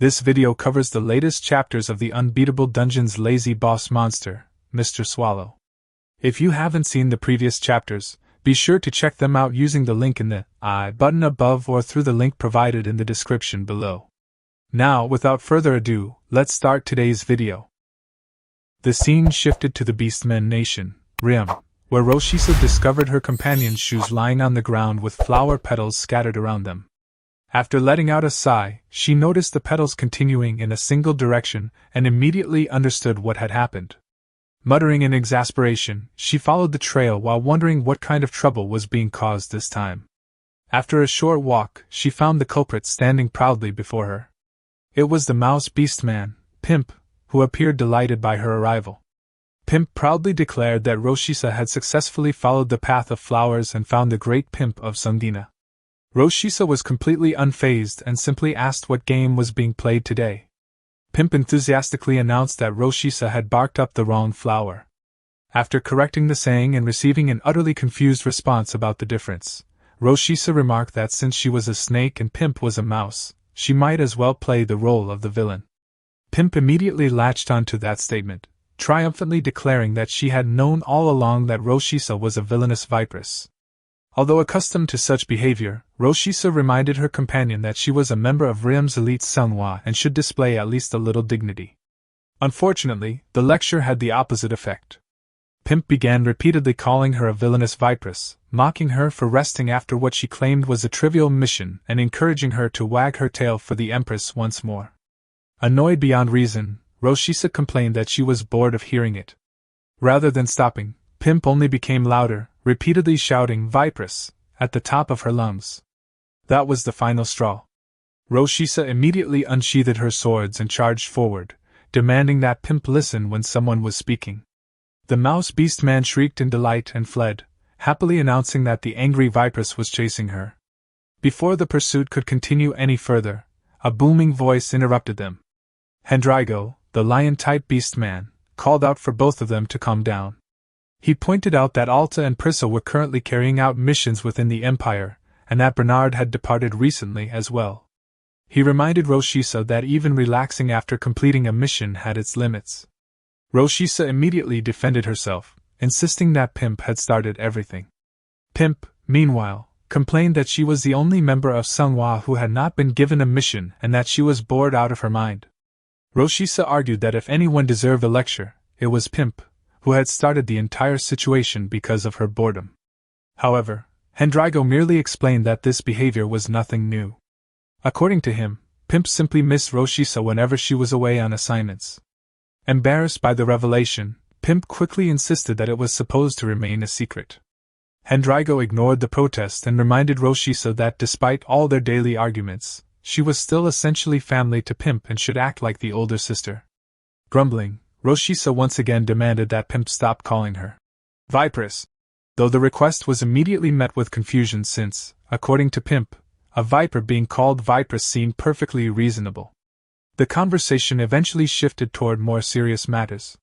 This video covers the latest chapters of the Unbeatable Dungeon's lazy boss monster, Mr. Swallow. If you haven't seen the previous chapters, be sure to check them out using the link in the I button above or through the link provided in the description below. Now, without further ado, let's start today's video. The scene shifted to the Beastmen Nation, Rim, where Roshisa discovered her companion's shoes lying on the ground with flower petals scattered around them. After letting out a sigh, she noticed the petals continuing in a single direction and immediately understood what had happened. Muttering in exasperation, she followed the trail while wondering what kind of trouble was being caused this time. After a short walk, she found the culprit standing proudly before her. It was the mouse beastman, Pimp, who appeared delighted by her arrival. Pimp proudly declared that Roshisa had successfully followed the path of flowers and found the great Pimp of Sundina. Roshisa was completely unfazed and simply asked what game was being played today. Pimp enthusiastically announced that Roshisa had barked up the wrong flower. After correcting the saying and receiving an utterly confused response about the difference, Roshisa remarked that since she was a snake and Pimp was a mouse, she might as well play the role of the villain. Pimp immediately latched onto that statement, triumphantly declaring that she had known all along that Roshisa was a villainous vipress. Although accustomed to such behavior, Roshisa reminded her companion that she was a member of Rim's elite Manhwa and should display at least a little dignity. Unfortunately, the lecture had the opposite effect. Pimp began repeatedly calling her a villainous vipress, mocking her for resting after what she claimed was a trivial mission and encouraging her to wag her tail for the Empress once more. Annoyed beyond reason, Roshisa complained that she was bored of hearing it. Rather than stopping, Pimp only became louder, repeatedly shouting "Vipress" at the top of her lungs. That was the final straw. Roshisa immediately unsheathed her swords and charged forward, demanding that Pimp listen when someone was speaking. The mouse beastman shrieked in delight and fled, happily announcing that the angry Vipress was chasing her. Before the pursuit could continue any further, a booming voice interrupted them. Hendrigo, the lion-type beastman, called out for both of them to calm down. He pointed out that Alta and Prissa were currently carrying out missions within the Empire, and that Bernard had departed recently as well. He reminded Roshisa that even relaxing after completing a mission had its limits. Roshisa immediately defended herself, insisting that Pimp had started everything. Pimp, meanwhile, complained that she was the only member of Manhwa who had not been given a mission and that she was bored out of her mind. Roshisa argued that if anyone deserved a lecture, it was Pimp, who had started the entire situation because of her boredom. However, Hendrigo merely explained that this behavior was nothing new. According to him, Pimp simply missed Roshisa whenever she was away on assignments. Embarrassed by the revelation, Pimp quickly insisted that it was supposed to remain a secret. Hendrigo ignored the protest and reminded Roshisa that despite all their daily arguments, she was still essentially family to Pimp and should act like the older sister. Grumbling, Roshisa once again demanded that Pimp stop calling her Vipress, though the request was immediately met with confusion since, according to Pimp, a viper being called Vipress seemed perfectly reasonable. The conversation eventually shifted toward more serious matters.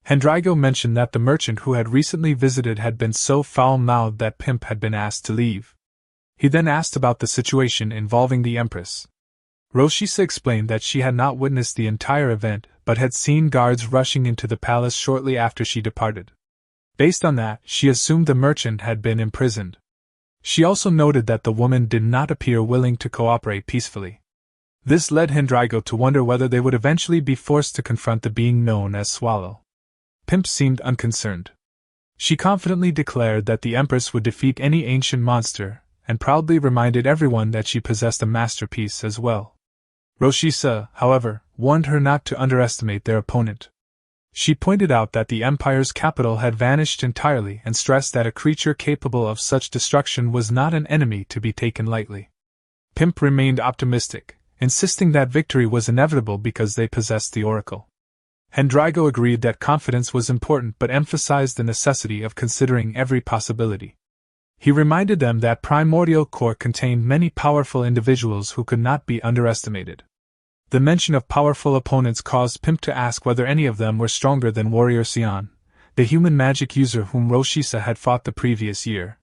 Hendrigo mentioned that the merchant who had recently visited had been so foul-mouthed that Pimp had been asked to leave. He then asked about the situation involving the Empress. Roshisa explained that she had not witnessed the entire event, but had seen guards rushing into the palace shortly after she departed. Based on that, she assumed the merchant had been imprisoned. She also noted that the woman did not appear willing to cooperate peacefully. This led Hendrigo to wonder whether they would eventually be forced to confront the being known as Swallow. Pimp seemed unconcerned. She confidently declared that the Empress would defeat any ancient monster, and proudly reminded everyone that she possessed a masterpiece as well. Roshisa, however, warned her not to underestimate their opponent. She pointed out that the Empire's capital had vanished entirely and stressed that a creature capable of such destruction was not an enemy to be taken lightly. Pimp remained optimistic, insisting that victory was inevitable because they possessed the oracle. Hendrigo agreed that confidence was important but emphasized the necessity of considering every possibility. He reminded them that Primordial Core contained many powerful individuals who could not be underestimated. The mention of powerful opponents caused Pimp to ask whether any of them were stronger than Warrior Xian, the human magic user whom Roshisa had fought the previous year.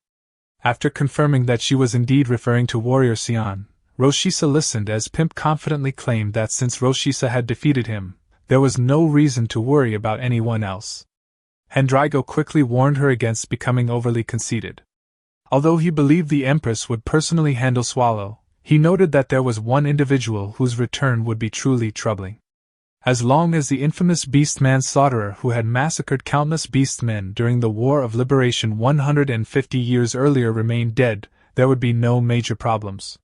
After confirming that she was indeed referring to Warrior Xian, Roshisa listened as Pimp confidently claimed that since Roshisa had defeated him, there was no reason to worry about anyone else. Hendrigo quickly warned her against becoming overly conceited. Although he believed the Empress would personally handle Swallow, he noted that there was one individual whose return would be truly troubling. As long as the infamous Beastman Slaughterer who had massacred countless beastmen during the War of Liberation 150 years earlier remained dead, there would be no major problems.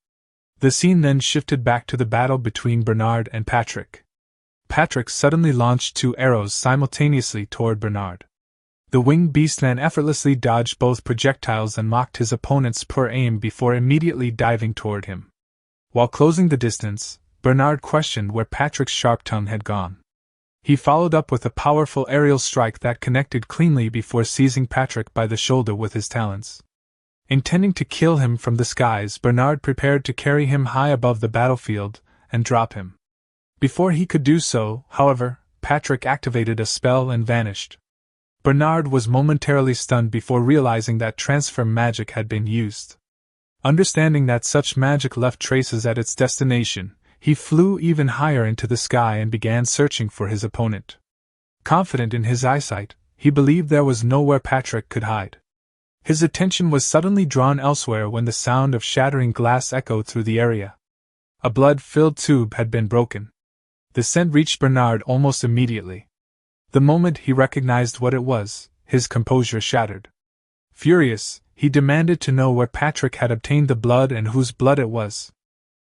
The scene then shifted back to the battle between Bernard and Patrick. Patrick suddenly launched 2 arrows simultaneously toward Bernard. The winged beastman effortlessly dodged both projectiles and mocked his opponent's poor aim before immediately diving toward him. While closing the distance, Bernard questioned where Patrick's sharp tongue had gone. He followed up with a powerful aerial strike that connected cleanly before seizing Patrick by the shoulder with his talons. Intending to kill him from the skies, Bernard prepared to carry him high above the battlefield and drop him. Before he could do so, however, Patrick activated a spell and vanished. Bernard was momentarily stunned before realizing that transfer magic had been used. Understanding that such magic left traces at its destination, he flew even higher into the sky and began searching for his opponent. Confident in his eyesight, he believed there was nowhere Patrick could hide. His attention was suddenly drawn elsewhere when the sound of shattering glass echoed through the area. A blood-filled tube had been broken. The scent reached Bernard almost immediately. The moment he recognized what it was, his composure shattered. Furious, he demanded to know where Patrick had obtained the blood and whose blood it was.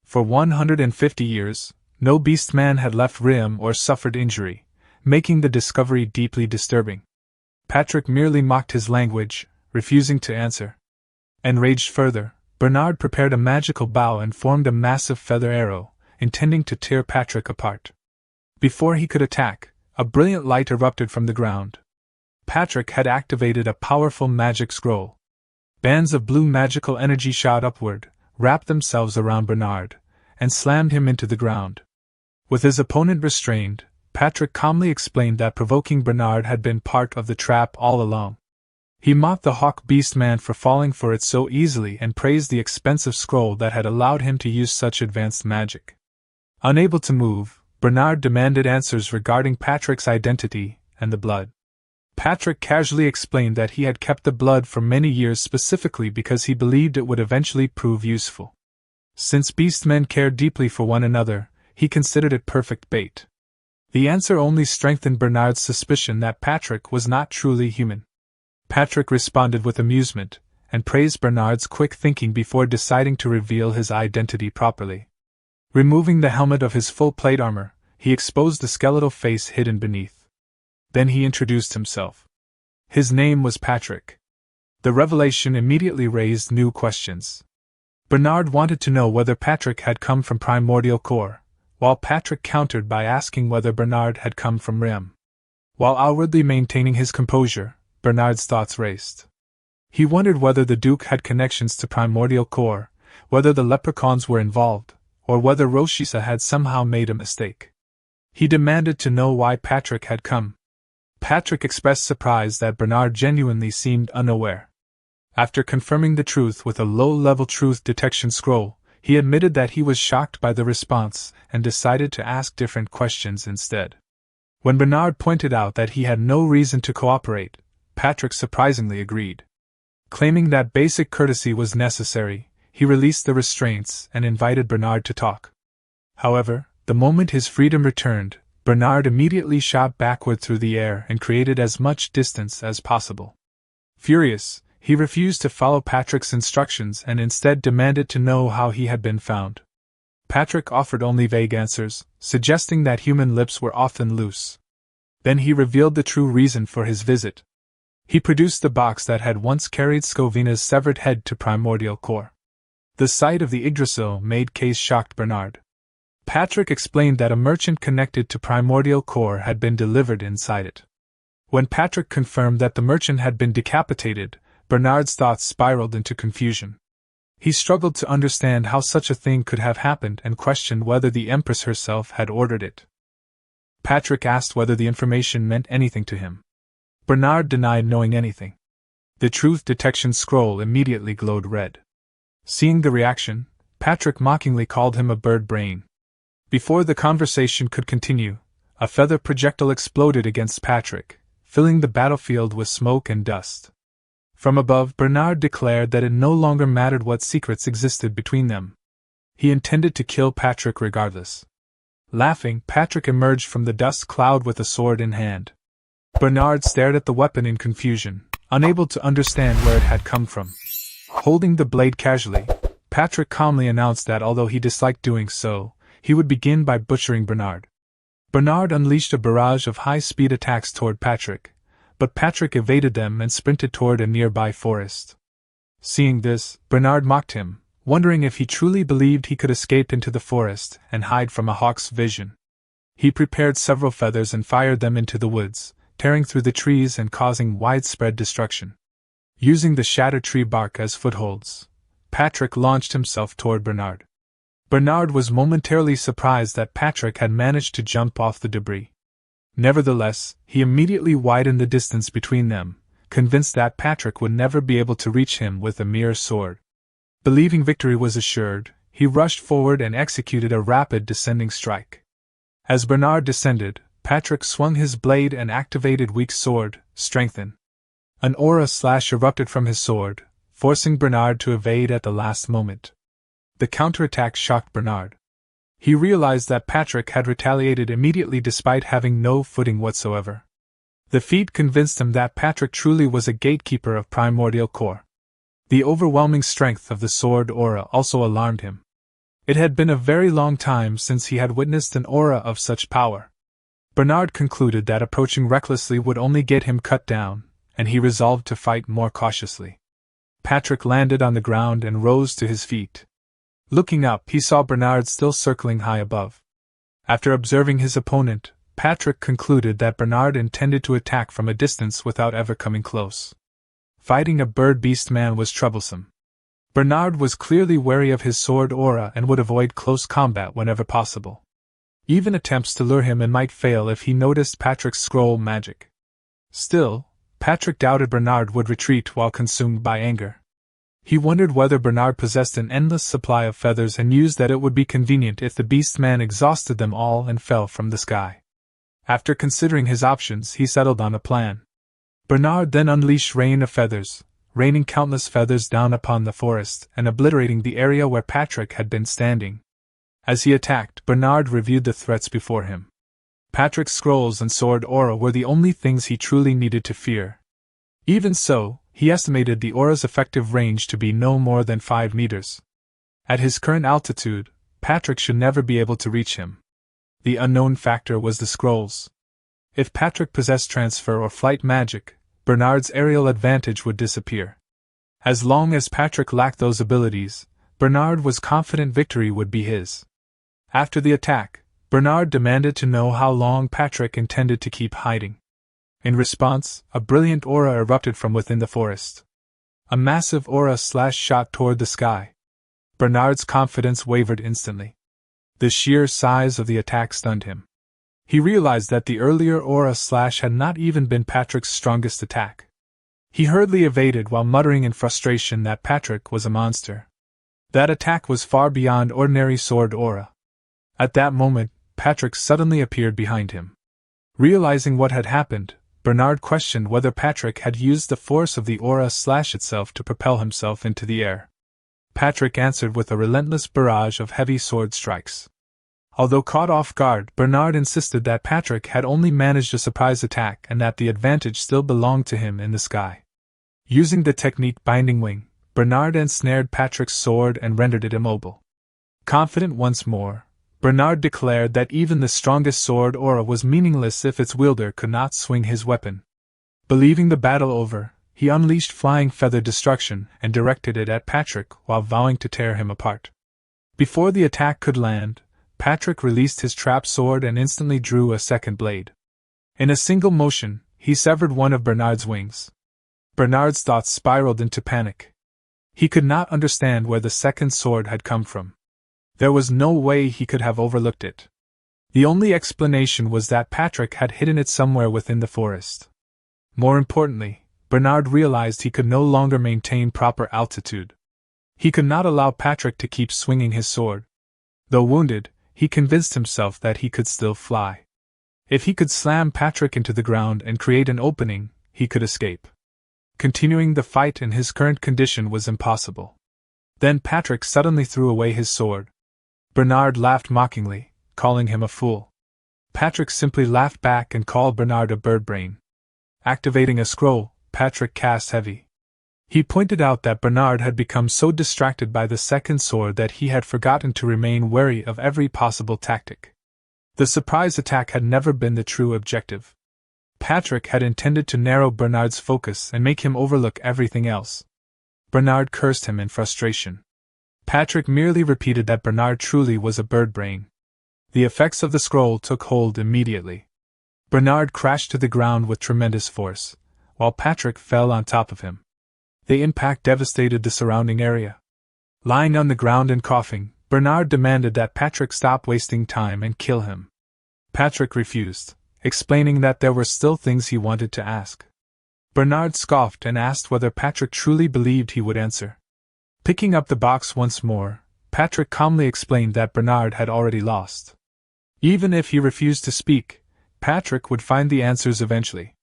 For 150 years, no beastman had left Rim or suffered injury, making the discovery deeply disturbing. Patrick merely mocked his language, refusing to answer. Enraged further, Bernard prepared a magical bow and formed a massive feather arrow, intending to tear Patrick apart. Before he could attack, a brilliant light erupted from the ground. Patrick had activated a powerful magic scroll. Bands of blue magical energy shot upward, wrapped themselves around Bernard, and slammed him into the ground. With his opponent restrained, Patrick calmly explained that provoking Bernard had been part of the trap all along. He mocked the Hawk Beastman for falling for it so easily and praised the expensive scroll that had allowed him to use such advanced magic. Unable to move, Bernard demanded answers regarding Patrick's identity and the blood. Patrick casually explained that he had kept the blood for many years specifically because he believed it would eventually prove useful. Since beastmen cared deeply for one another, he considered it perfect bait. The answer only strengthened Bernard's suspicion that Patrick was not truly human. Patrick responded with amusement, and praised Bernard's quick thinking before deciding to reveal his identity properly. Removing the helmet of his full plate armor, he exposed the skeletal face hidden beneath. Then he introduced himself. His name was Patrick. The revelation immediately raised new questions. Bernard wanted to know whether Patrick had come from Primordial Core, while Patrick countered by asking whether Bernard had come from Rim. While outwardly maintaining his composure, Bernard's thoughts raced. He wondered whether the Duke had connections to Primordial Core, whether the leprechauns were involved, or whether Roshisa had somehow made a mistake. He demanded to know why Patrick had come. Patrick expressed surprise that Bernard genuinely seemed unaware. After confirming the truth with a low-level truth detection scroll, he admitted that he was shocked by the response and decided to ask different questions instead. When Bernard pointed out that he had no reason to cooperate, Patrick surprisingly agreed. Claiming that basic courtesy was necessary, he released the restraints and invited Bernard to talk. However, the moment his freedom returned, Bernard immediately shot backward through the air and created as much distance as possible. Furious, he refused to follow Patrick's instructions and instead demanded to know how he had been found. Patrick offered only vague answers, suggesting that human lips were often loose. Then he revealed the true reason for his visit. He produced the box that had once carried Scovina's severed head to Primordial Core. The sight of the Yggdrasil-made case shocked Bernard. Patrick explained that a merchant connected to Primordial Core had been delivered inside it. When Patrick confirmed that the merchant had been decapitated, Bernard's thoughts spiraled into confusion. He struggled to understand how such a thing could have happened and questioned whether the Empress herself had ordered it. Patrick asked whether the information meant anything to him. Bernard denied knowing anything. The truth detection scroll immediately glowed red. Seeing the reaction, Patrick mockingly called him a bird brain. Before the conversation could continue, a feather projectile exploded against Patrick, filling the battlefield with smoke and dust. From above, Bernard declared that it no longer mattered what secrets existed between them. He intended to kill Patrick regardless. Laughing, Patrick emerged from the dust cloud with a sword in hand. Bernard stared at the weapon in confusion, unable to understand where it had come from. Holding the blade casually, Patrick calmly announced that although he disliked doing so, he would begin by butchering Bernard. Bernard unleashed a barrage of high-speed attacks toward Patrick, but Patrick evaded them and sprinted toward a nearby forest. Seeing this, Bernard mocked him, wondering if he truly believed he could escape into the forest and hide from a hawk's vision. He prepared several feathers and fired them into the woods, tearing through the trees and causing widespread destruction. Using the shattered tree bark as footholds, Patrick launched himself toward Bernard. Bernard was momentarily surprised that Patrick had managed to jump off the debris. Nevertheless, he immediately widened the distance between them, convinced that Patrick would never be able to reach him with a mere sword. Believing victory was assured, he rushed forward and executed a rapid descending strike. As Bernard descended, Patrick swung his blade and activated weak sword, strengthen. An aura slash erupted from his sword, forcing Bernard to evade at the last moment. The counterattack shocked Bernard. He realized that Patrick had retaliated immediately despite having no footing whatsoever. The feat convinced him that Patrick truly was a gatekeeper of primordial core. The overwhelming strength of the sword aura also alarmed him. It had been a very long time since he had witnessed an aura of such power. Bernard concluded that approaching recklessly would only get him cut down, and he resolved to fight more cautiously. Patrick landed on the ground and rose to his feet. Looking up, he saw Bernard still circling high above. After observing his opponent, Patrick concluded that Bernard intended to attack from a distance without ever coming close. Fighting a bird-beast man was troublesome. Bernard was clearly wary of his sword aura and would avoid close combat whenever possible. Even attempts to lure him in might fail if he noticed Patrick's scroll magic. Still, Patrick doubted Bernard would retreat while consumed by anger. He wondered whether Bernard possessed an endless supply of feathers and used that it would be convenient if the beast man exhausted them all and fell from the sky. After considering his options, he settled on a plan. Bernard then unleashed rain of feathers, raining countless feathers down upon the forest and obliterating the area where Patrick had been standing. As he attacked, Bernard reviewed the threats before him. Patrick's scrolls and sword aura were the only things he truly needed to fear. Even so, he estimated the aura's effective range to be no more than 5 meters. At his current altitude, Patrick should never be able to reach him. The unknown factor was the scrolls. If Patrick possessed transfer or flight magic, Bernard's aerial advantage would disappear. As long as Patrick lacked those abilities, Bernard was confident victory would be his. After the attack, Bernard demanded to know how long Patrick intended to keep hiding. In response, a brilliant aura erupted from within the forest. A massive aura shot toward the sky. Bernard's confidence wavered instantly. The sheer size of the attack stunned him. He realized that the earlier aura had not even been Patrick's strongest attack. He hurriedly evaded while muttering in frustration that Patrick was a monster. That attack was far beyond ordinary sword aura. At that moment, Patrick suddenly appeared behind him. Realizing what had happened, Bernard questioned whether Patrick had used the force of the aura itself to propel himself into the air. Patrick answered with a relentless barrage of heavy sword strikes. Although caught off guard, Bernard insisted that Patrick had only managed a surprise attack and that the advantage still belonged to him in the sky. Using the technique Binding Wing, Bernard ensnared Patrick's sword and rendered it immobile. Confident once more, Bernard declared that even the strongest sword aura was meaningless if its wielder could not swing his weapon. Believing the battle over, he unleashed flying feather destruction and directed it at Patrick while vowing to tear him apart. Before the attack could land, Patrick released his trap sword and instantly drew a second blade. In a single motion, he severed one of Bernard's wings. Bernard's thoughts spiraled into panic. He could not understand where the second sword had come from. There was no way he could have overlooked it. The only explanation was that Patrick had hidden it somewhere within the forest. More importantly, Bernard realized he could no longer maintain proper altitude. He could not allow Patrick to keep swinging his sword. Though wounded, he convinced himself that he could still fly. If he could slam Patrick into the ground and create an opening, he could escape. Continuing the fight in his current condition was impossible. Then Patrick suddenly threw away his sword. Bernard laughed mockingly, calling him a fool. Patrick simply laughed back and called Bernard a birdbrain. Activating a scroll, Patrick cast heavy. He pointed out that Bernard had become so distracted by the second sword that he had forgotten to remain wary of every possible tactic. The surprise attack had never been the true objective. Patrick had intended to narrow Bernard's focus and make him overlook everything else. Bernard cursed him in frustration. Patrick merely repeated that Bernard truly was a birdbrain. The effects of the scroll took hold immediately. Bernard crashed to the ground with tremendous force, while Patrick fell on top of him. The impact devastated the surrounding area. Lying on the ground and coughing, Bernard demanded that Patrick stop wasting time and kill him. Patrick refused, explaining that there were still things he wanted to ask. Bernard scoffed and asked whether Patrick truly believed he would answer. Picking up the box once more, Patrick calmly explained that Bernard had already lost. Even if he refused to speak, Patrick would find the answers eventually.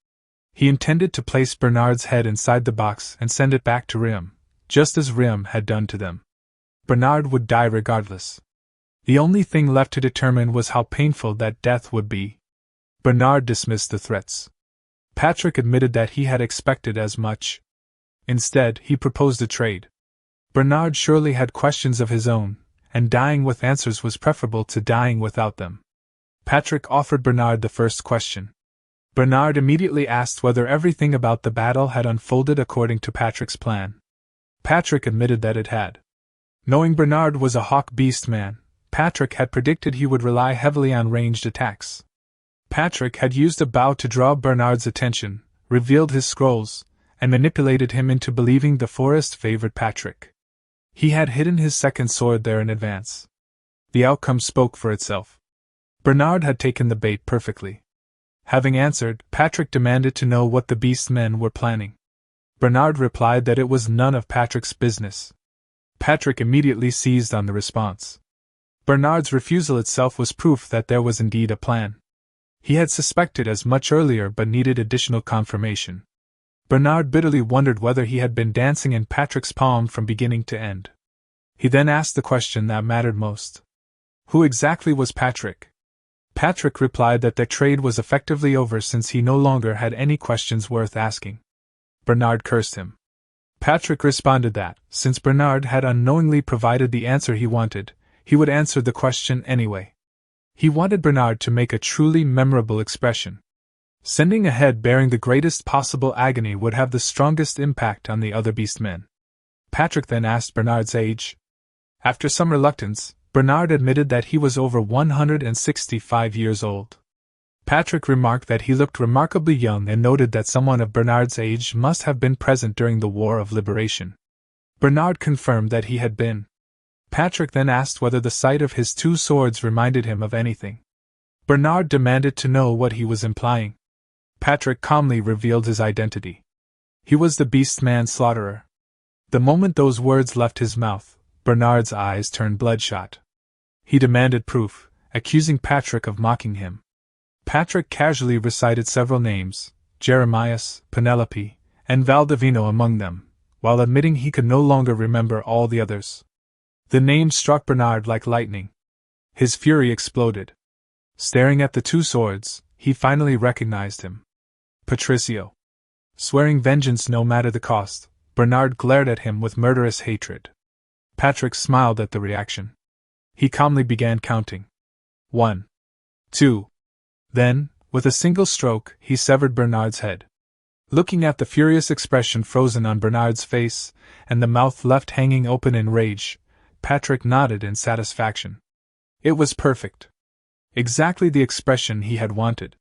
He intended to place Bernard's head inside the box and send it back to Rim, just as Rim had done to them. Bernard would die regardless. The only thing left to determine was how painful that death would be. Bernard dismissed the threats. Patrick admitted that he had expected as much. Instead, he proposed a trade. Bernard surely had questions of his own, and dying with answers was preferable to dying without them. Patrick offered Bernard the first question. Bernard immediately asked whether everything about the battle had unfolded according to Patrick's plan. Patrick admitted that it had. Knowing Bernard was a hawk beast man, Patrick had predicted he would rely heavily on ranged attacks. Patrick had used a bow to draw Bernard's attention, revealed his scrolls, and manipulated him into believing the forest favored Patrick. He had hidden his second sword there in advance. The outcome spoke for itself. Bernard had taken the bait perfectly. Having answered, Patrick demanded to know what the beast men were planning. Bernard replied that it was none of Patrick's business. Patrick immediately seized on the response. Bernard's refusal itself was proof that there was indeed a plan. He had suspected as much earlier but needed additional confirmation. Bernard bitterly wondered whether he had been dancing in Patrick's palm from beginning to end. He then asked the question that mattered most. Who exactly was Patrick? Patrick replied that their trade was effectively over since he no longer had any questions worth asking. Bernard cursed him. Patrick responded that, since Bernard had unknowingly provided the answer he wanted, he would answer the question anyway. He wanted Bernard to make a truly memorable expression. Sending a head bearing the greatest possible agony would have the strongest impact on the other beastmen. Patrick then asked Bernard's age. After some reluctance, Bernard admitted that he was over 165 years old. Patrick remarked that he looked remarkably young and noted that someone of Bernard's age must have been present during the War of Liberation. Bernard confirmed that he had been. Patrick then asked whether the sight of his two swords reminded him of anything. Bernard demanded to know what he was implying. Patrick calmly revealed his identity. He was the Beastman Slaughterer. The moment those words left his mouth, Bernard's eyes turned bloodshot. He demanded proof, accusing Patrick of mocking him. Patrick casually recited several names, Jeremias, Penelope, and Valdivino among them, while admitting he could no longer remember all the others. The name struck Bernard like lightning. His fury exploded. Staring at the two swords, he finally recognized him. Patricio. Swearing vengeance no matter the cost, Bernard glared at him with murderous hatred. Patrick smiled at the reaction. He calmly began counting. 1, 2. Then, with a single stroke, he severed Bernard's head. Looking at the furious expression frozen on Bernard's face, and the mouth left hanging open in rage, Patrick nodded in satisfaction. It was perfect. Exactly the expression he had wanted.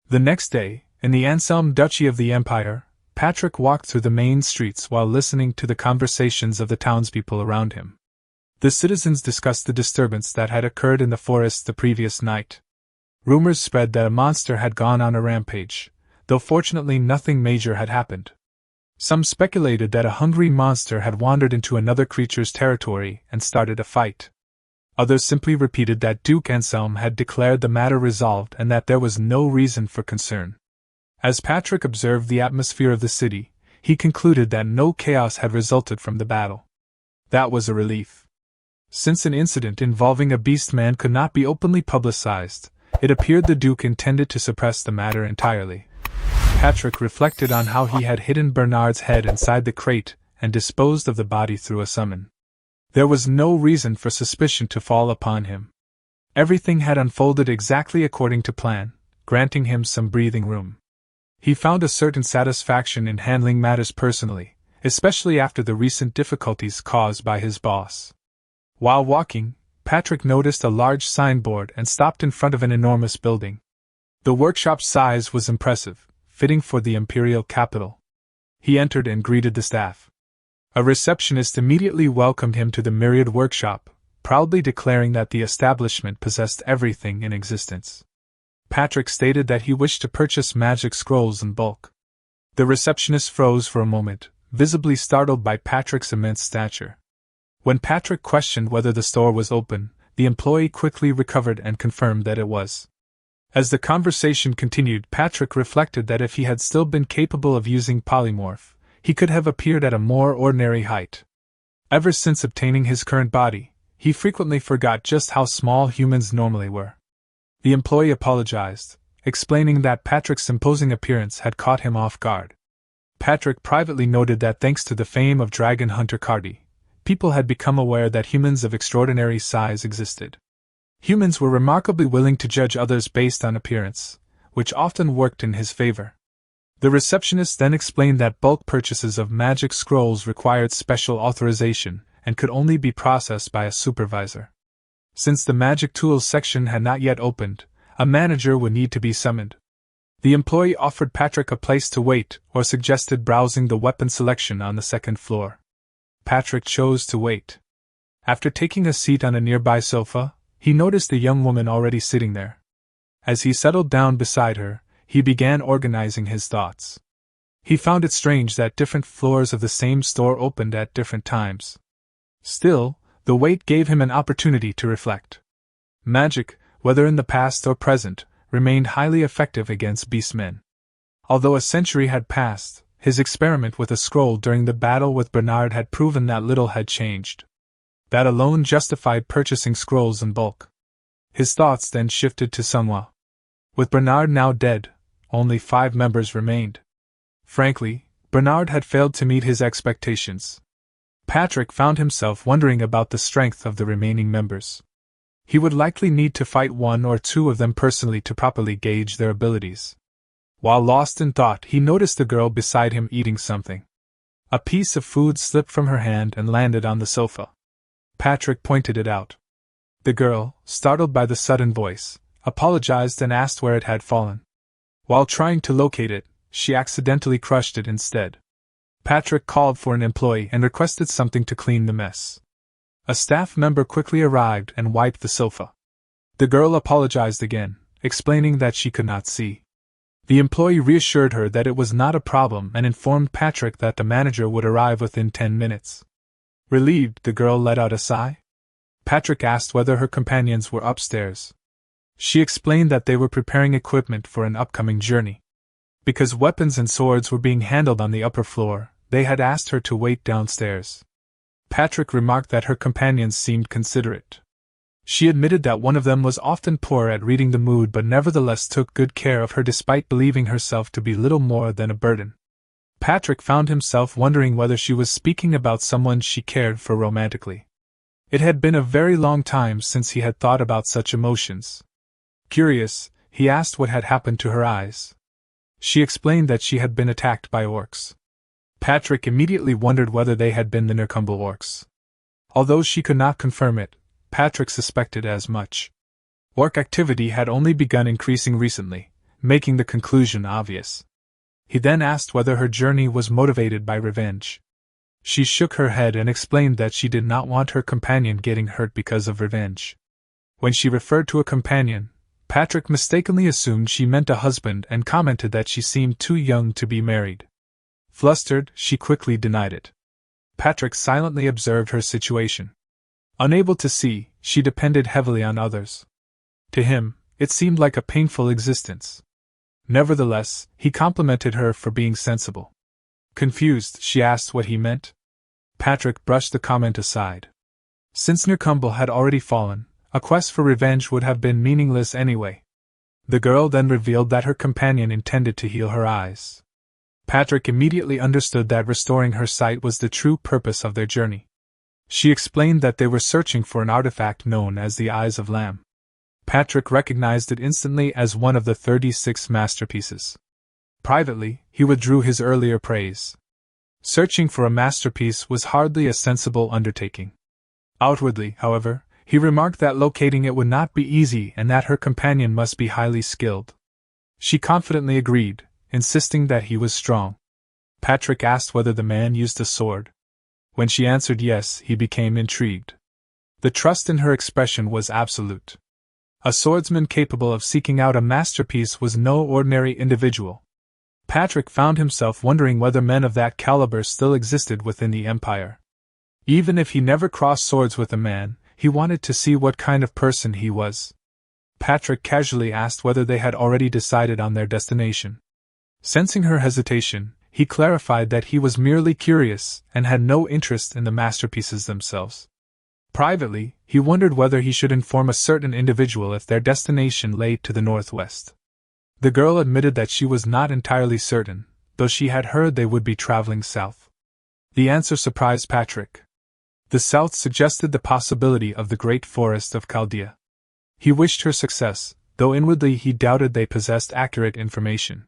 The next day, in the Anselm Duchy of the Empire, Patrick walked through the main streets while listening to the conversations of the townspeople around him. The citizens discussed the disturbance that had occurred in the forest the previous night. Rumors spread that a monster had gone on a rampage, though fortunately nothing major had happened. Some speculated that a hungry monster had wandered into another creature's territory and started a fight. Others simply repeated that Duke Anselm had declared the matter resolved and that there was no reason for concern. As Patrick observed the atmosphere of the city, he concluded that no chaos had resulted from the battle. That was a relief. Since an incident involving a beast-man could not be openly publicized, it appeared the Duke intended to suppress the matter entirely. Patrick reflected on how he had hidden Bernard's head inside the crate and disposed of the body through a summon. There was no reason for suspicion to fall upon him. Everything had unfolded exactly according to plan, granting him some breathing room. He found a certain satisfaction in handling matters personally, especially after the recent difficulties caused by his boss. While walking, Patrick noticed a large signboard and stopped in front of an enormous building. The workshop's size was impressive, fitting for the imperial capital. He entered and greeted the staff. A receptionist immediately welcomed him to the myriad workshop, proudly declaring that the establishment possessed everything in existence. Patrick stated that he wished to purchase magic scrolls in bulk. The receptionist froze for a moment, visibly startled by Patrick's immense stature. When Patrick questioned whether the store was open, the employee quickly recovered and confirmed that it was. As the conversation continued, Patrick reflected that if he had still been capable of using polymorph, he could have appeared at a more ordinary height. Ever since obtaining his current body, he frequently forgot just how small humans normally were. The employee apologized, explaining that Patrick's imposing appearance had caught him off guard. Patrick privately noted that thanks to the fame of Dragon Hunter Cardi, people had become aware that humans of extraordinary size existed. Humans were remarkably willing to judge others based on appearance, which often worked in his favor. The receptionist then explained that bulk purchases of magic scrolls required special authorization and could only be processed by a supervisor. Since the magic tools section had not yet opened, a manager would need to be summoned. The employee offered Patrick a place to wait or suggested browsing the weapon selection on the second floor. Patrick chose to wait. After taking a seat on a nearby sofa, he noticed a young woman already sitting there. As he settled down beside her, he began organizing his thoughts. He found it strange that different floors of the same store opened at different times. Still, the wait gave him an opportunity to reflect. Magic, whether in the past or present, remained highly effective against beastmen. Although a century had passed, his experiment with a scroll during the battle with Bernard had proven that little had changed. That alone justified purchasing scrolls in bulk. His thoughts then shifted to Manhwa. With Bernard now dead, only 5 members remained. Frankly, Bernard had failed to meet his expectations. Patrick found himself wondering about the strength of the remaining members. He would likely need to fight 1 or 2 of them personally to properly gauge their abilities. While lost in thought, he noticed the girl beside him eating something. A piece of food slipped from her hand and landed on the sofa. Patrick pointed it out. The girl, startled by the sudden voice, apologized and asked where it had fallen. While trying to locate it, she accidentally crushed it instead. Patrick called for an employee and requested something to clean the mess. A staff member quickly arrived and wiped the sofa. The girl apologized again, explaining that she could not see. The employee reassured her that it was not a problem and informed Patrick that the manager would arrive within 10 minutes. Relieved, the girl let out a sigh. Patrick asked whether her companions were upstairs. She explained that they were preparing equipment for an upcoming journey. Because weapons and swords were being handled on the upper floor, they had asked her to wait downstairs. Patrick remarked that her companions seemed considerate. She admitted that one of them was often poor at reading the mood but nevertheless took good care of her despite believing herself to be little more than a burden. Patrick found himself wondering whether she was speaking about someone she cared for romantically. It had been a very long time since he had thought about such emotions. Curious, he asked what had happened to her eyes. She explained that she had been attacked by orcs. Patrick immediately wondered whether they had been the Nerkumble orcs. Although she could not confirm it, Patrick suspected as much. Orc activity had only begun increasing recently, making the conclusion obvious. He then asked whether her journey was motivated by revenge. She shook her head and explained that she did not want her companion getting hurt because of revenge. When she referred to a companion, Patrick mistakenly assumed she meant a husband and commented that she seemed too young to be married. Flustered, she quickly denied it. Patrick silently observed her situation. Unable to see, she depended heavily on others. To him, it seemed like a painful existence. Nevertheless, he complimented her for being sensible. Confused, she asked what he meant. Patrick brushed the comment aside. Since Nirkumble had already fallen, a quest for revenge would have been meaningless anyway. The girl then revealed that her companion intended to heal her eyes. Patrick immediately understood that restoring her sight was the true purpose of their journey. She explained that they were searching for an artifact known as the Eyes of Lamb. Patrick recognized it instantly as one of the 36 masterpieces. Privately, he withdrew his earlier praise. Searching for a masterpiece was hardly a sensible undertaking. Outwardly, however, he remarked that locating it would not be easy and that her companion must be highly skilled. She confidently agreed, insisting that he was strong. Patrick asked whether the man used a sword. When she answered yes, he became intrigued. The trust in her expression was absolute. A swordsman capable of seeking out a masterpiece was no ordinary individual. Patrick found himself wondering whether men of that caliber still existed within the Empire. Even if he never crossed swords with a man, he wanted to see what kind of person he was. Patrick casually asked whether they had already decided on their destination. Sensing her hesitation, he clarified that he was merely curious and had no interest in the masterpieces themselves. Privately, he wondered whether he should inform a certain individual if their destination lay to the northwest. The girl admitted that she was not entirely certain, though she had heard they would be traveling south. The answer surprised Patrick. The south suggested the possibility of the great forest of Chaldea. He wished her success, though inwardly he doubted they possessed accurate information.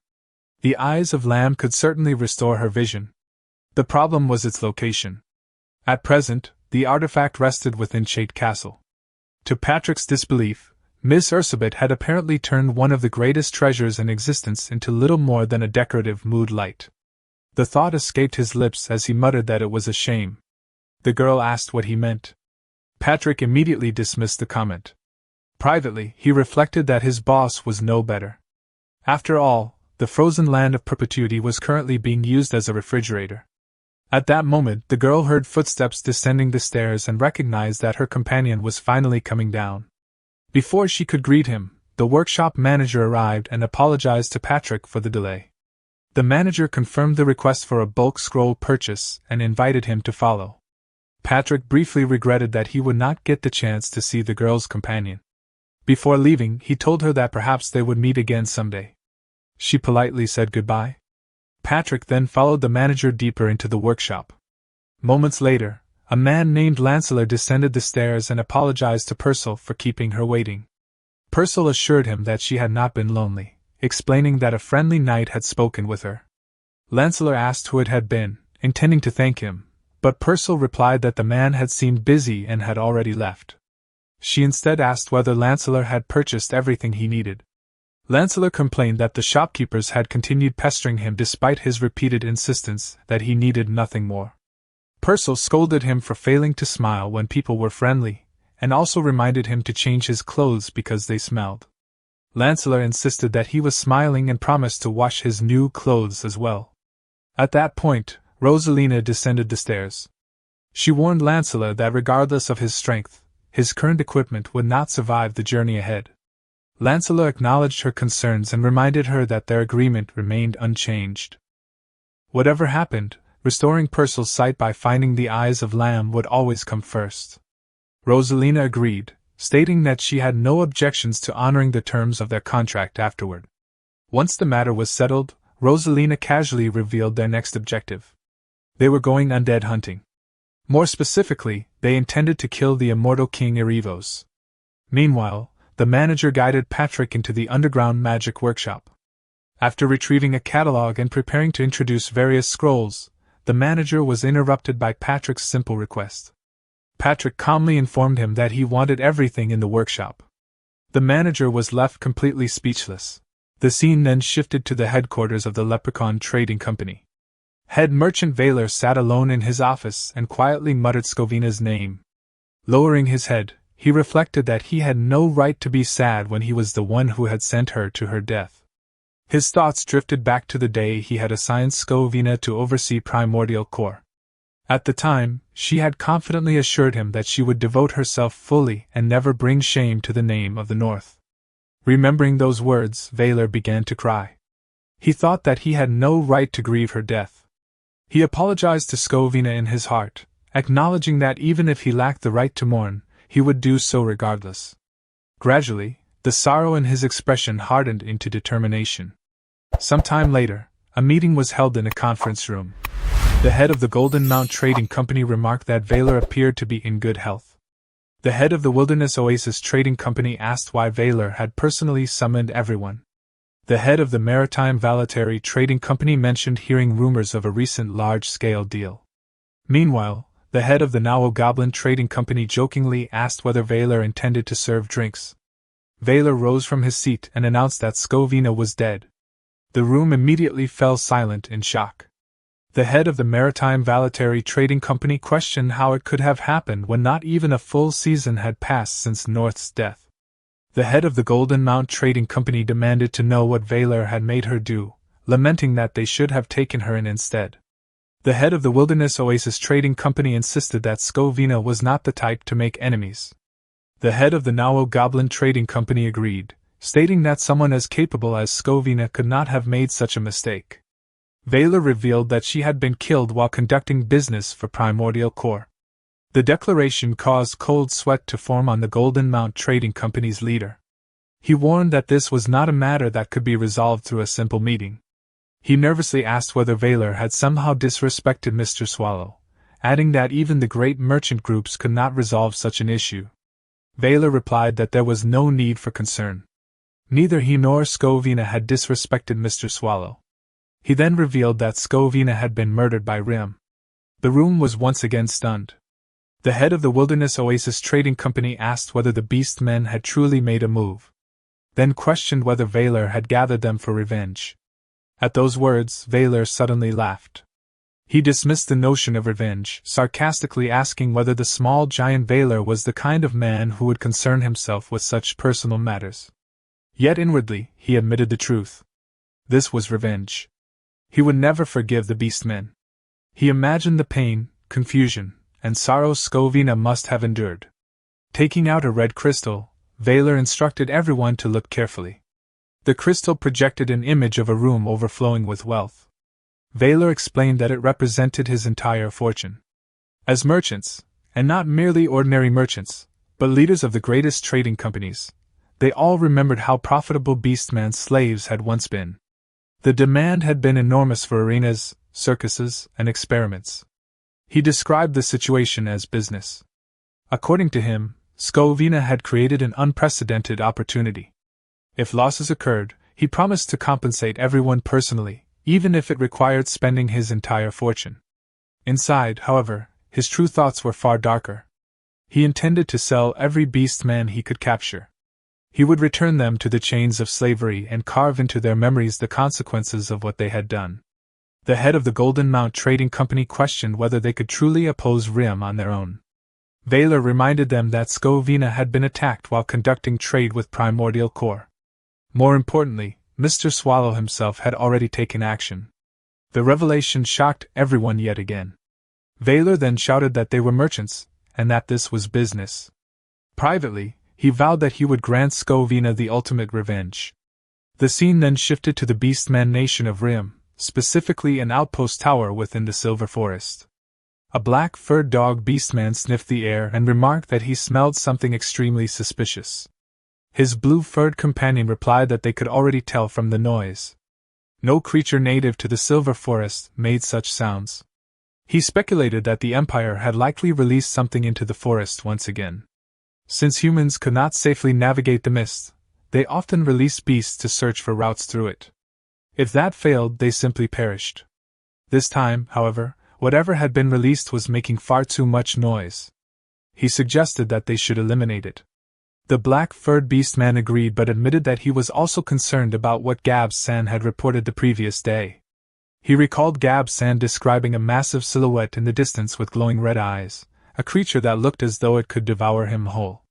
The Eyes of Lamb could certainly restore her vision. The problem was its location. At present, the artifact rested within Chait Castle. To Patrick's disbelief, Miss Ursabet had apparently turned one of the greatest treasures in existence into little more than a decorative mood light. The thought escaped his lips as he muttered that it was a shame. The girl asked what he meant. Patrick immediately dismissed the comment. Privately, he reflected that his boss was no better. After all, the frozen land of perpetuity was currently being used as a refrigerator. At that moment, the girl heard footsteps descending the stairs and recognized that her companion was finally coming down. Before she could greet him, the workshop manager arrived and apologized to Patrick for the delay. The manager confirmed the request for a bulk scroll purchase and invited him to follow. Patrick briefly regretted that he would not get the chance to see the girl's companion. Before leaving, he told her that perhaps they would meet again someday. She politely said goodbye. Patrick then followed the manager deeper into the workshop. Moments later, a man named Lancelor descended the stairs and apologized to Purcell for keeping her waiting. Purcell assured him that she had not been lonely, explaining that a friendly knight had spoken with her. Lancelor asked who it had been, intending to thank him, but Purcell replied that the man had seemed busy and had already left. She instead asked whether Lancelor had purchased everything he needed. Lancelor complained that the shopkeepers had continued pestering him despite his repeated insistence that he needed nothing more. Purcell scolded him for failing to smile when people were friendly, and also reminded him to change his clothes because they smelled. Lancelor insisted that he was smiling and promised to wash his new clothes as well. At that point, Rosalina descended the stairs. She warned Lancelor that regardless of his strength, his current equipment would not survive the journey ahead. Lancelor acknowledged her concerns and reminded her that their agreement remained unchanged. Whatever happened, restoring Purcell's sight by finding the Eyes of Lamb would always come first. Rosalina agreed, stating that she had no objections to honoring the terms of their contract afterward. Once the matter was settled, Rosalina casually revealed their next objective. They were going undead hunting. More specifically, they intended to kill the immortal King Erivos. Meanwhile, the manager guided Patrick into the underground magic workshop. After retrieving a catalog and preparing to introduce various scrolls, the manager was interrupted by Patrick's simple request. Patrick calmly informed him that he wanted everything in the workshop. The manager was left completely speechless. The scene then shifted to the headquarters of the Leprechaun Trading Company. Head Merchant Valor sat alone in his office and quietly muttered Scovina's name. Lowering his head, he reflected that he had no right to be sad when he was the one who had sent her to her death. His thoughts drifted back to the day he had assigned Scovina to oversee Primordial Core. At the time, she had confidently assured him that she would devote herself fully and never bring shame to the name of the North. Remembering those words, Valor began to cry. He thought that he had no right to grieve her death. He apologized to Scovina in his heart, acknowledging that even if he lacked the right to mourn, he would do so regardless. Gradually, the sorrow in his expression hardened into determination. Some time later, a meeting was held in a conference room. The head of the Golden Mount Trading Company remarked that Valor appeared to be in good health. The head of the Wilderness Oasis Trading Company asked why Valor had personally summoned everyone. The head of the Maritime Valetary Trading Company mentioned hearing rumors of a recent large-scale deal. Meanwhile, the head of the Now Goblin Trading Company jokingly asked whether Valor intended to serve drinks. Valor rose from his seat and announced that Scovina was dead. The room immediately fell silent in shock. The head of the Maritime Valetary Trading Company questioned how it could have happened when not even a full season had passed since North's death. The head of the Golden Mount Trading Company demanded to know what Valor had made her do, lamenting that they should have taken her in instead. The head of the Wilderness Oasis Trading Company insisted that Scovina was not the type to make enemies. The head of the Now Goblin Trading Company agreed, stating that someone as capable as Scovina could not have made such a mistake. Valor revealed that she had been killed while conducting business for Primordial Core. The declaration caused cold sweat to form on the Golden Mount Trading Company's leader. He warned that this was not a matter that could be resolved through a simple meeting. He nervously asked whether Valor had somehow disrespected Mr. Swallow, adding that even the great merchant groups could not resolve such an issue. Valor replied that there was no need for concern. Neither he nor Scovina had disrespected Mr. Swallow. He then revealed that Scovina had been murdered by Rim. The room was once again stunned. The head of the Wilderness Oasis Trading Company asked whether the Beast Men had truly made a move, then questioned whether Valor had gathered them for revenge. At those words, Valor suddenly laughed. He dismissed the notion of revenge, sarcastically asking whether the small giant Valor was the kind of man who would concern himself with such personal matters. Yet inwardly, he admitted the truth. This was revenge. He would never forgive the Beast Men. He imagined the pain, confusion, and sorrow Scovina must have endured. Taking out a red crystal, Valor instructed everyone to look carefully. The crystal projected an image of a room overflowing with wealth. Valor explained that it represented his entire fortune. As merchants, and not merely ordinary merchants, but leaders of the greatest trading companies, they all remembered how profitable Beastman's slaves had once been. The demand had been enormous for arenas, circuses, and experiments. He described the situation as business. According to him, Scovina had created an unprecedented opportunity. If losses occurred, he promised to compensate everyone personally, even if it required spending his entire fortune. Inside, however, his true thoughts were far darker. He intended to sell every beast man he could capture. He would return them to the chains of slavery and carve into their memories the consequences of what they had done. The head of the Golden Mount Trading Company questioned whether they could truly oppose Rim on their own. Valor reminded them that Scovina had been attacked while conducting trade with Primordial Core. More importantly, Mr. Swallow himself had already taken action. The revelation shocked everyone yet again. Valor then shouted that they were merchants, and that this was business. Privately, he vowed that he would grant Scovina the ultimate revenge. The scene then shifted to the Beastman nation of Rim, specifically an outpost tower within the Silver Forest. A black-furred dog Beastman sniffed the air and remarked that he smelled something extremely suspicious. His blue-furred companion replied that they could already tell from the noise. No creature native to the Silver Forest made such sounds. He speculated that the Empire had likely released something into the forest once again. Since humans could not safely navigate the mist, they often released beasts to search for routes through it. If that failed, they simply perished. This time, however, whatever had been released was making far too much noise. He suggested that they should eliminate it. The black-furred beastman agreed but admitted that he was also concerned about what Gab-san had reported the previous day. He recalled Gab-san describing a massive silhouette in the distance with glowing red eyes, a creature that looked as though it could devour him whole.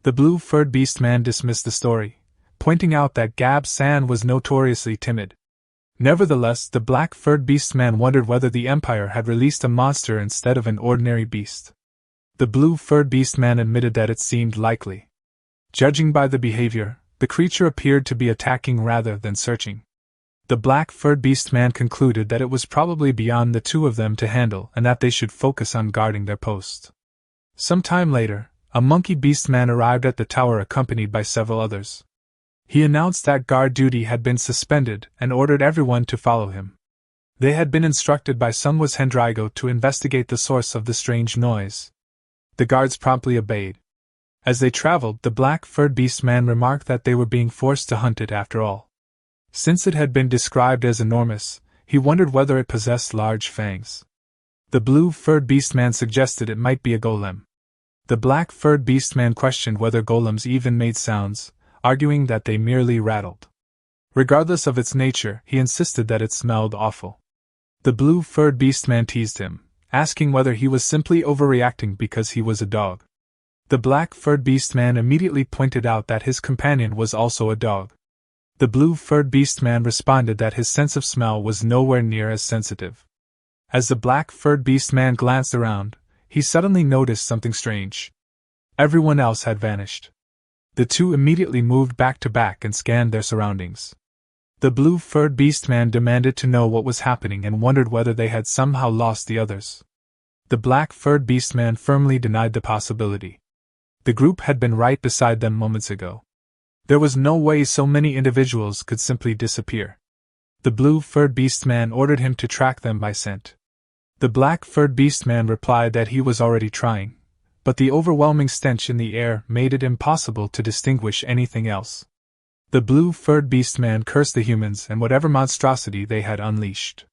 The blue-furred beastman dismissed the story, pointing out that Gab-san was notoriously timid. Nevertheless, the black-furred beastman wondered whether the Empire had released a monster instead of an ordinary beast. The blue-furred beastman admitted that it seemed likely. Judging by the behavior, the creature appeared to be attacking rather than searching. The black-furred beastman concluded that it was probably beyond the two of them to handle and that they should focus on guarding their post. Some time later, a monkey beastman arrived at the tower accompanied by several others. He announced that guard duty had been suspended and ordered everyone to follow him. They had been instructed by Sunwas Hendrigo to investigate the source of the strange noise. The guards promptly obeyed. As they traveled, the black-furred beastman remarked that they were being forced to hunt it after all. Since it had been described as enormous, he wondered whether it possessed large fangs. The blue-furred beastman suggested it might be a golem. The black-furred beastman questioned whether golems even made sounds, arguing that they merely rattled. Regardless of its nature, he insisted that it smelled awful. The blue-furred beastman teased him, asking whether he was simply overreacting because he was a dog. The black-furred beastman immediately pointed out that his companion was also a dog. The blue-furred beastman responded that his sense of smell was nowhere near as sensitive. As the black-furred beastman glanced around, he suddenly noticed something strange. Everyone else had vanished. The two immediately moved back to back and scanned their surroundings. The blue-furred beastman demanded to know what was happening and wondered whether they had somehow lost the others. The black-furred beastman firmly denied the possibility. The group had been right beside them moments ago. There was no way so many individuals could simply disappear. The blue-furred beastman ordered him to track them by scent. The black-furred beastman replied that he was already trying, but the overwhelming stench in the air made it impossible to distinguish anything else. The blue-furred beastman cursed the humans and whatever monstrosity they had unleashed.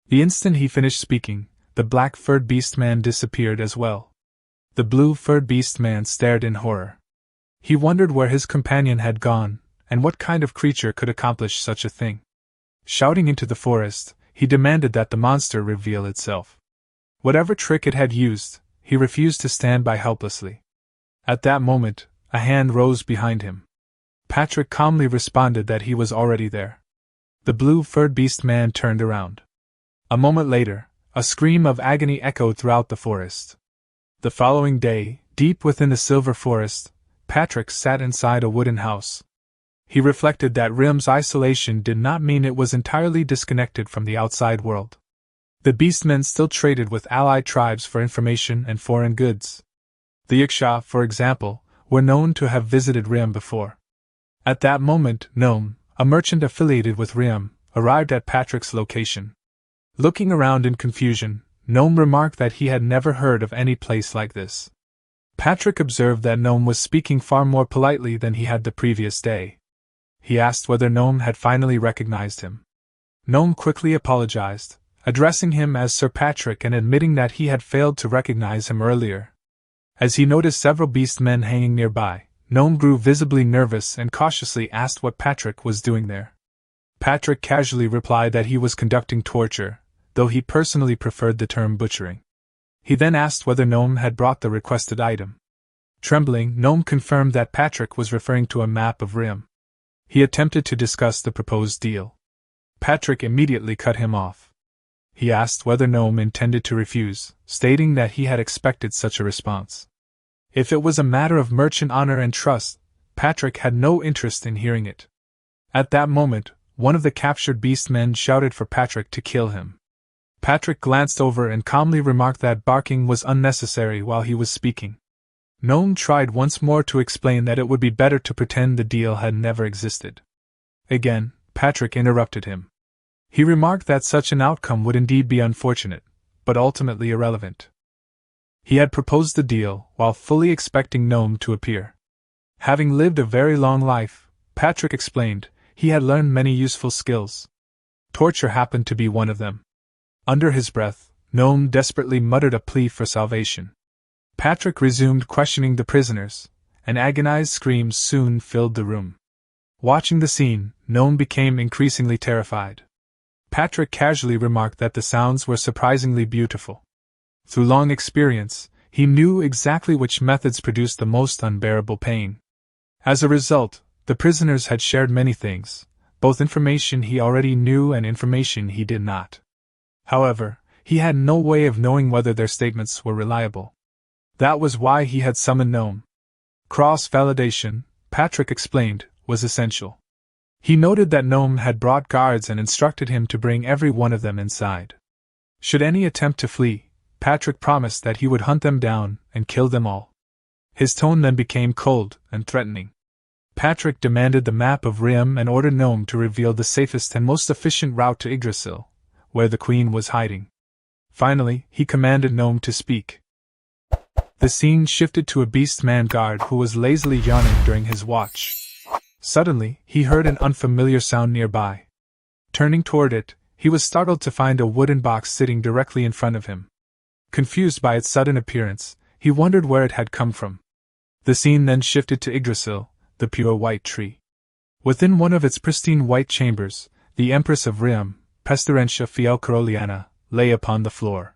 The instant he finished speaking, the black-furred beastman disappeared as well. The blue-furred beastman stared in horror. He wondered where his companion had gone, and what kind of creature could accomplish such a thing. Shouting into the forest, he demanded that the monster reveal itself. Whatever trick it had used, he refused to stand by helplessly. At that moment, a hand rose behind him. Patrick calmly responded that he was already there. The blue-furred beastman turned around. A moment later, a scream of agony echoed throughout the forest. The following day, deep within the silver forest, Patrick sat inside a wooden house. He reflected that Rim's isolation did not mean it was entirely disconnected from the outside world. The beastmen still traded with allied tribes for information and foreign goods. The Yaksha, for example, were known to have visited Rim before. At that moment, Gnome, a merchant affiliated with Rim, arrived at Patrick's location. Looking around in confusion, Gnome remarked that he had never heard of any place like this. Patrick observed that Gnome was speaking far more politely than he had the previous day. He asked whether Gnome had finally recognized him. Gnome quickly apologized, addressing him as Sir Patrick and admitting that he had failed to recognize him earlier. As he noticed several beastmen hanging nearby, Gnome grew visibly nervous and cautiously asked what Patrick was doing there. Patrick casually replied that he was conducting torture, though he personally preferred the term butchering. He then asked whether Gnome had brought the requested item. Trembling, Gnome confirmed that Patrick was referring to a map of Rim. He attempted to discuss the proposed deal. Patrick immediately cut him off. He asked whether Gnome intended to refuse, stating that he had expected such a response. If it was a matter of merchant honor and trust, Patrick had no interest in hearing it. At that moment, one of the captured beastmen shouted for Patrick to kill him. Patrick glanced over and calmly remarked that barking was unnecessary while he was speaking. Gnome tried once more to explain that it would be better to pretend the deal had never existed. Again, Patrick interrupted him. He remarked that such an outcome would indeed be unfortunate, but ultimately irrelevant. He had proposed the deal while fully expecting Gnome to appear. Having lived a very long life, Patrick explained, he had learned many useful skills. Torture happened to be one of them. Under his breath, Gnome desperately muttered a plea for salvation. Patrick resumed questioning the prisoners, and agonized screams soon filled the room. Watching the scene, Gnome became increasingly terrified. Patrick casually remarked that the sounds were surprisingly beautiful. Through long experience, he knew exactly which methods produced the most unbearable pain. As a result, The prisoners had shared many things, both information he already knew and information he did not. However, he had no way of knowing whether their statements were reliable. That was why he had summoned Gnome. Cross-validation, Patrick explained, was essential. He noted that Gnome had brought guards and instructed him to bring every one of them inside. Should any attempt to flee, Patrick promised that he would hunt them down and kill them all. His tone then became cold and threatening. Patrick demanded the map of Riam and ordered Gnome to reveal the safest and most efficient route to Yggdrasil, where the Queen was hiding. Finally, he commanded Gnome to speak. The scene shifted to a beast man guard who was lazily yawning during his watch. Suddenly, he heard an unfamiliar sound nearby. Turning toward it, he was startled to find a wooden box sitting directly in front of him. Confused by its sudden appearance, he wondered where it had come from. The scene then shifted to Yggdrasil, the pure white tree. Within one of its pristine white chambers, the Empress of Riam, Pestilentia Fielcaroliana, lay upon the floor.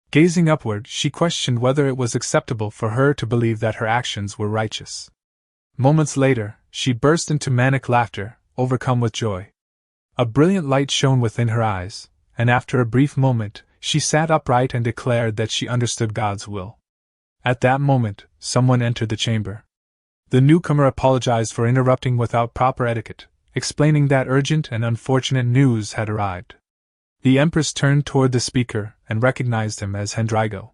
Gazing upward, she questioned whether it was acceptable for her to believe that her actions were righteous. Moments later, she burst into manic laughter, overcome with joy. A brilliant light shone within her eyes, and after a brief moment, she sat upright and declared that she understood God's will. At that moment, someone entered the chamber. The newcomer apologized for interrupting without proper etiquette, explaining that urgent and unfortunate news had arrived. The Empress turned toward the speaker and recognized him as Hendrigo.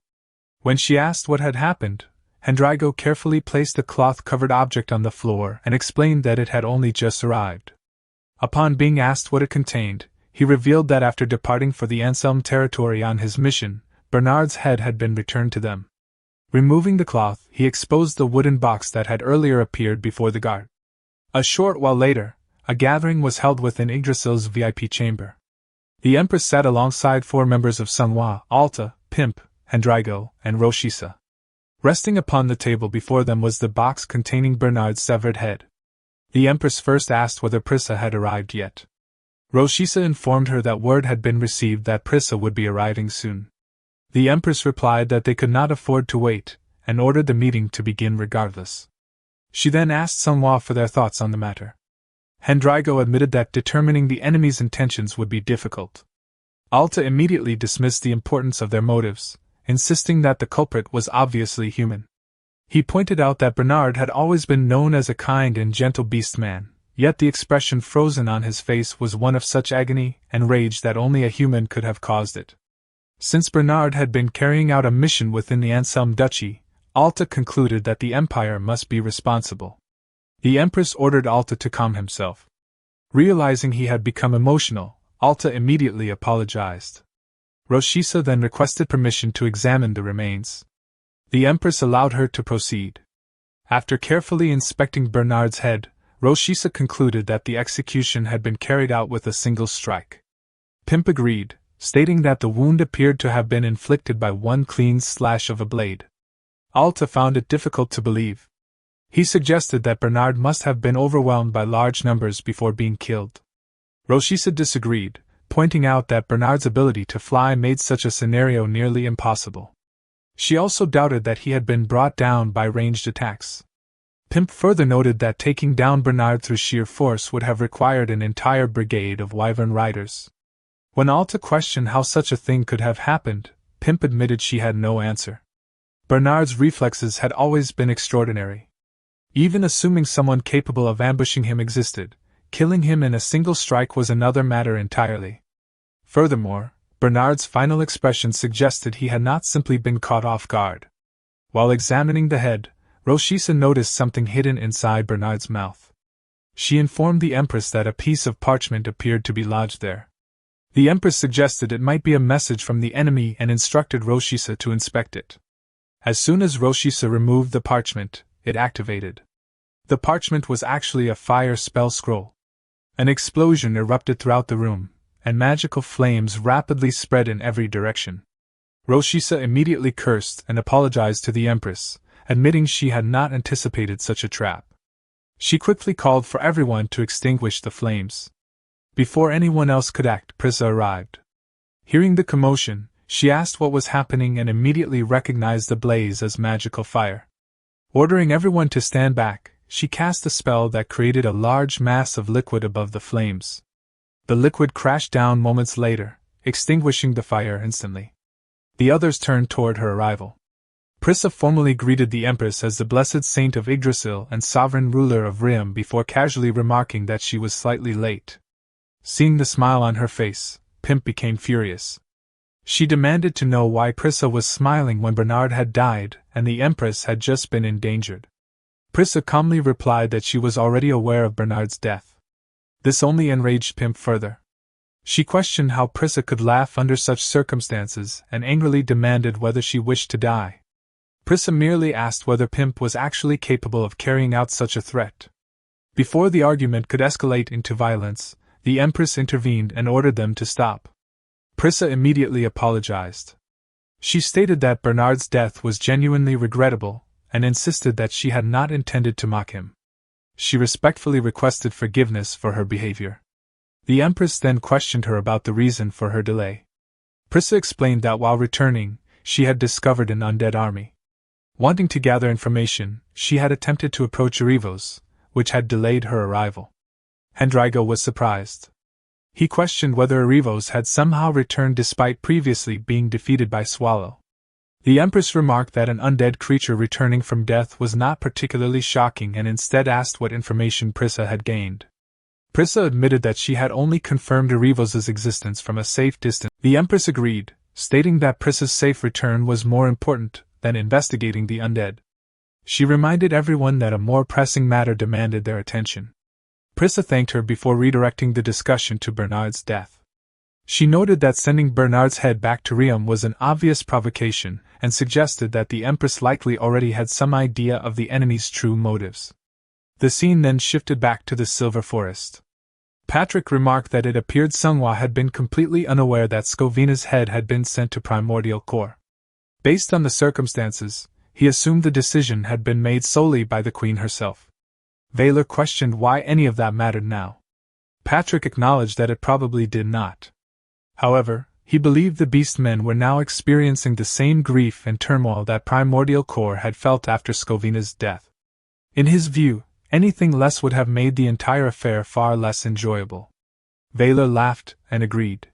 When she asked what had happened, Hendrigo carefully placed the cloth-covered object on the floor and explained that it had only just arrived. Upon being asked what it contained, he revealed that after departing for the Anselm territory on his mission, Bernard's head had been returned to them. Removing the cloth, he exposed the wooden box that had earlier appeared before the guard. A short while later, a gathering was held within Yggdrasil's VIP chamber. The Empress sat alongside 4 members of Manhwa, Alta, Pimp, Hendrigo, and Roshisa. Resting upon the table before them was the box containing Bernard's severed head. The Empress first asked whether Prissa had arrived yet. Roshisa informed her that word had been received that Prissa would be arriving soon. The Empress replied that they could not afford to wait, and ordered the meeting to begin regardless. She then asked Manhwa for their thoughts on the matter. Hendrigo admitted that determining the enemy's intentions would be difficult. Alta immediately dismissed the importance of their motives, insisting that the culprit was obviously human. He pointed out that Bernard had always been known as a kind and gentle beast man, yet the expression frozen on his face was one of such agony and rage that only a human could have caused it. Since Bernard had been carrying out a mission within the Anselm Duchy, Alta concluded that the Empire must be responsible. The Empress ordered Alta to calm himself. Realizing he had become emotional, Alta immediately apologized. Roshisa then requested permission to examine the remains. The Empress allowed her to proceed. After carefully inspecting Bernard's head, Roshisa concluded that the execution had been carried out with a single strike. Pimp agreed, stating that the wound appeared to have been inflicted by one clean slash of a blade. Alta found it difficult to believe. He suggested that Bernard must have been overwhelmed by large numbers before being killed. Roshisa disagreed, pointing out that Bernard's ability to fly made such a scenario nearly impossible. She also doubted that he had been brought down by ranged attacks. Pimp further noted that taking down Bernard through sheer force would have required an entire brigade of wyvern riders. When Alta questioned how such a thing could have happened, Pimp admitted she had no answer. Bernard's reflexes had always been extraordinary. Even assuming someone capable of ambushing him existed, killing him in a single strike was another matter entirely. Furthermore, Bernard's final expression suggested he had not simply been caught off guard. While examining the head, Roshisa noticed something hidden inside Bernard's mouth. She informed the Empress that a piece of parchment appeared to be lodged there. The Empress suggested it might be a message from the enemy and instructed Roshisa to inspect it. As soon as Roshisa removed the parchment, it activated. The parchment was actually a fire spell scroll. An explosion erupted throughout the room, and magical flames rapidly spread in every direction. Roshisa immediately cursed and apologized to the Empress, admitting she had not anticipated such a trap. She quickly called for everyone to extinguish the flames. Before anyone else could act, Prissa arrived. Hearing the commotion, she asked what was happening and immediately recognized the blaze as magical fire. Ordering everyone to stand back, she cast a spell that created a large mass of liquid above the flames. The liquid crashed down moments later, extinguishing the fire instantly. The others turned toward her arrival. Prissa formally greeted the Empress as the blessed saint of Yggdrasil and sovereign ruler of Riam before casually remarking that she was slightly late. Seeing the smile on her face, Pimp became furious. She demanded to know why Prissa was smiling when Bernard had died and the Empress had just been endangered. Prissa calmly replied that she was already aware of Bernard's death. This only enraged Pimp further. She questioned how Prissa could laugh under such circumstances and angrily demanded whether she wished to die. Prissa merely asked whether Pimp was actually capable of carrying out such a threat. Before the argument could escalate into violence, the Empress intervened and ordered them to stop. Prissa immediately apologized. She stated that Bernard's death was genuinely regrettable and insisted that she had not intended to mock him. She respectfully requested forgiveness for her behavior. The Empress then questioned her about the reason for her delay. Prissa explained that while returning, she had discovered an undead army. Wanting to gather information, she had attempted to approach Arivos, which had delayed her arrival. Hendrigo was surprised. He questioned whether Arivos had somehow returned despite previously being defeated by Swallow. The Empress remarked that an undead creature returning from death was not particularly shocking and instead asked what information Prissa had gained. Prissa admitted that she had only confirmed Arivos' existence from a safe distance. The Empress agreed, stating that Prissa's safe return was more important than investigating the undead. She reminded everyone that a more pressing matter demanded their attention. Prissa thanked her before redirecting the discussion to Bernard's death. She noted that sending Bernard's head back to Riam was an obvious provocation and suggested that the Empress likely already had some idea of the enemy's true motives. The scene then shifted back to the Silver Forest. Patrick remarked that it appeared Manhwa had been completely unaware that Scovina's head had been sent to Primordial Core. Based on the circumstances, he assumed the decision had been made solely by the Queen herself. Valor questioned why any of that mattered now. Patrick acknowledged that it probably did not. However, he believed the Beastmen were now experiencing the same grief and turmoil that Primordial Core had felt after Scovina's death. In his view, anything less would have made the entire affair far less enjoyable. Valor laughed and agreed.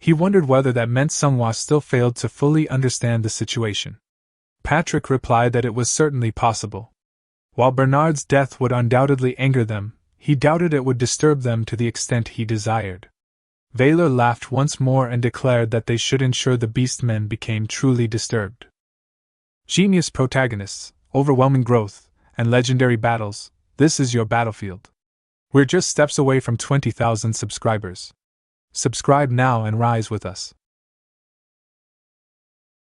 He wondered whether that meant Manhwa still failed to fully understand the situation. Patrick replied that it was certainly possible. While Bernard's death would undoubtedly anger them, he doubted it would disturb them to the extent he desired. Valor laughed once more and declared that they should ensure the Beastmen became truly disturbed. Genius protagonists, overwhelming growth, and legendary battles, this is your battlefield. We're just steps away from 20,000 subscribers. Subscribe now and rise with us.